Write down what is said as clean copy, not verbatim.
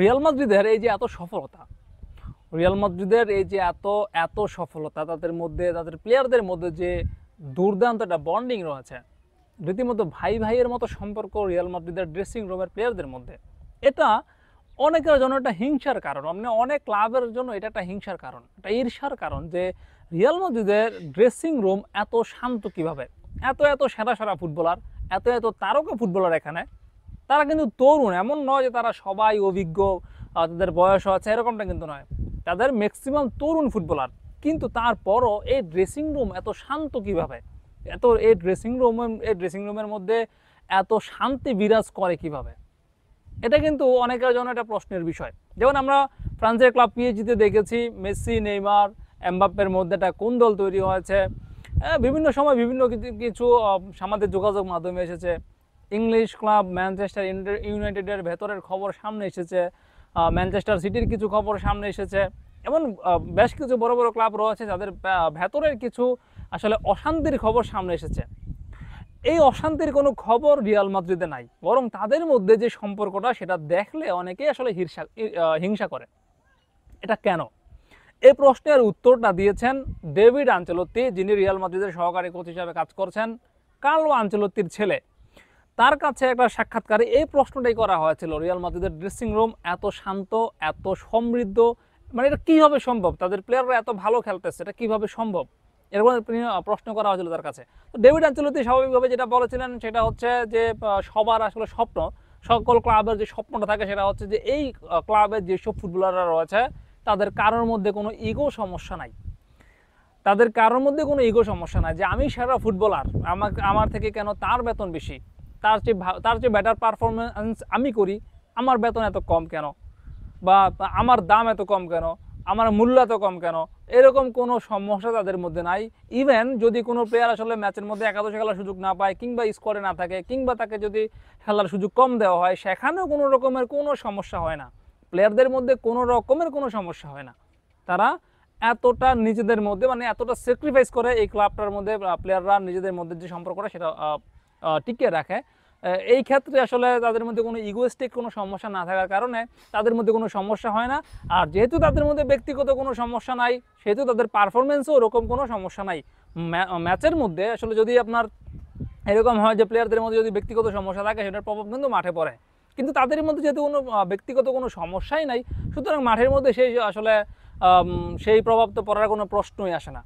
Real মাদ্রিদের এই যে এত সফলতা, রিয়াল মাদ্রিদের এই যে এত এত সফলতা, তাদের মধ্যে তাদের প্লেয়ারদের মধ্যে যে দুর্দান্ত একটা বন্ডিং রয়েছে, রীতিমতো ভাই ভাইয়ের মতো সম্পর্ক রিয়াল মাদ্রিদের ড্রেসিং রুমের প্লেয়ারদের মধ্যে, এটা অনেকের জন্য একটা হিংসার কারণ। মানে অনেক ক্লাবের জন্য এটা একটা হিংসার কারণ, একটা ঈর্ষার কারণ যে রিয়াল মাদ্রিদের ড্রেসিং রুম এত শান্ত কিভাবে, এত এত সেরা সেরা ফুটবলার, এত এত তারকা ফুটবলার এখানে, তারা কিন্তু তরুণ, এমন নয় যে তারা সবাই অভিজ্ঞ, তাদের বয়স আছে, এরকমটা কিন্তু নয়। তাদের ম্যাক্সিমাম তরুণ ফুটবলার, কিন্তু তারপরও এই ড্রেসিং রুম এত শান্ত কিভাবে, এত এই ড্রেসিং রুমের মধ্যে এত শান্তি বিরাজ করে কিভাবে, এটা কিন্তু অনেকের জন্য একটা প্রশ্নের বিষয়। যেমন আমরা ফ্রান্সের ক্লাব পিএসজিতে দেখেছি মেসি, নেইমার, এমবাপ্পের মধ্যে একটা কোন্দল তৈরি হয়েছে। বিভিন্ন সময় বিভিন্ন কিছু সামাজিক যোগাযোগ মাধ্যমে এসেছে। ইংলিশ ক্লাব ম্যানচেস্টার ইউনাইটেডের ভেতরের খবর সামনে এসেছে, ম্যানচেস্টার সিটির কিছু খবর সামনে এসেছে। এমন বেশ কিছু বড় বড় ক্লাব রয়েছে যাদের ভেতরের কিছু আসলে অশান্তির খবর সামনে এসেছে। এই অশান্তির কোনো খবর রিয়াল মাদ্রিদে নাই, বরং তাদের মধ্যে যে সম্পর্কটা, সেটা দেখলে অনেকেই আসলে হিংসা করে। এটা কেন? এই প্রশ্নের উত্তরটা দিয়েছেন ডেভিড আনচেলত্তি, যিনি রিয়াল মাদ্রিদের সহকারী কোচ হিসাবে কাজ করছেন, কার্লো আনচেলত্তির ছেলে। তার কাছে একটা সাক্ষাৎকারে এই প্রশ্নটাই করা হয়েছিল, রিয়াল মাদ্রিদের ড্রেসিং রুম এত শান্ত, এত সমৃদ্ধ, মানে এটা কীভাবে সম্ভব, তাদের প্লেয়াররা এত ভালো খেলতেছে, এটা কীভাবে সম্ভব, এরকম প্রশ্ন করা হয়েছিল তার কাছে। তো ডেভিড আনচেলত্তি স্বাভাবিকভাবে যেটা বলেছিলেন সেটা হচ্ছে যে সবার আসলে স্বপ্ন, সকল ক্লাবের যে স্বপ্নটা থাকে সেটা হচ্ছে যে এই ক্লাবের যেসব ফুটবলাররা রয়েছে তাদের কারোর মধ্যে কোনো ইগো সমস্যা নাই, তাদের কারোর মধ্যে কোনো ইগো সমস্যা নাই যে আমি সেরা ফুটবলার, আমার থেকে কেন তার বেতন বেশি, তার চেয়ে বেটার পারফরমেন্স আমি করি, আমার বেতন এত কম কেন, বা আমার দাম এত কম কেন, আমার মূল্য এত কম কেন, এরকম কোনো সমস্যা তাদের মধ্যে নাই। ইভেন যদি কোনো প্লেয়ার আসলে ম্যাচের মধ্যে একাদশে খেলার সুযোগ না পায়, কিংবা স্কোয়াডে না থাকে, কিংবা তাকে যদি খেলার সুযোগ কম দেওয়া হয়, সেখানেও কোনো রকমের কোনো সমস্যা হয় না, প্লেয়ারদের মধ্যে কোনো রকমের কোনো সমস্যা হয় না। তারা এতটা নিজেদের মধ্যে, মানে এতটা স্যাক্রিফাইস করে এই ক্লাবটার মধ্যে, প্লেয়াররা নিজেদের মধ্যে যে সম্পর্কটা সেটা টিকিয়ে রাখে। এই ক্ষেত্রে আসলে তাদের মধ্যে কোনো ইগোয়েস্টিক কোনো সমস্যা না থাকার কারণে তাদের মধ্যে কোনো সমস্যা হয় না। আর যেহেতু তাদের মধ্যে ব্যক্তিগত কোনো সমস্যা নাই, সেহেতু তাদের পারফরমেন্সও ওরকম কোনো সমস্যা নাই। ম্যাচের মধ্যে আসলে যদি আপনার এরকম হয় যে প্লেয়ারদের মধ্যে যদি ব্যক্তিগত সমস্যা থাকে, সেটার প্রভাব কিন্তু মাঠে পড়ে। কিন্তু তাদের মধ্যে যেহেতু কোনো ব্যক্তিগত কোনো সমস্যাই নাই, সুতরাং মাঠের মধ্যে সেই আসলে সেই প্রভাব তো পড়ার কোনো প্রশ্নই আসে না।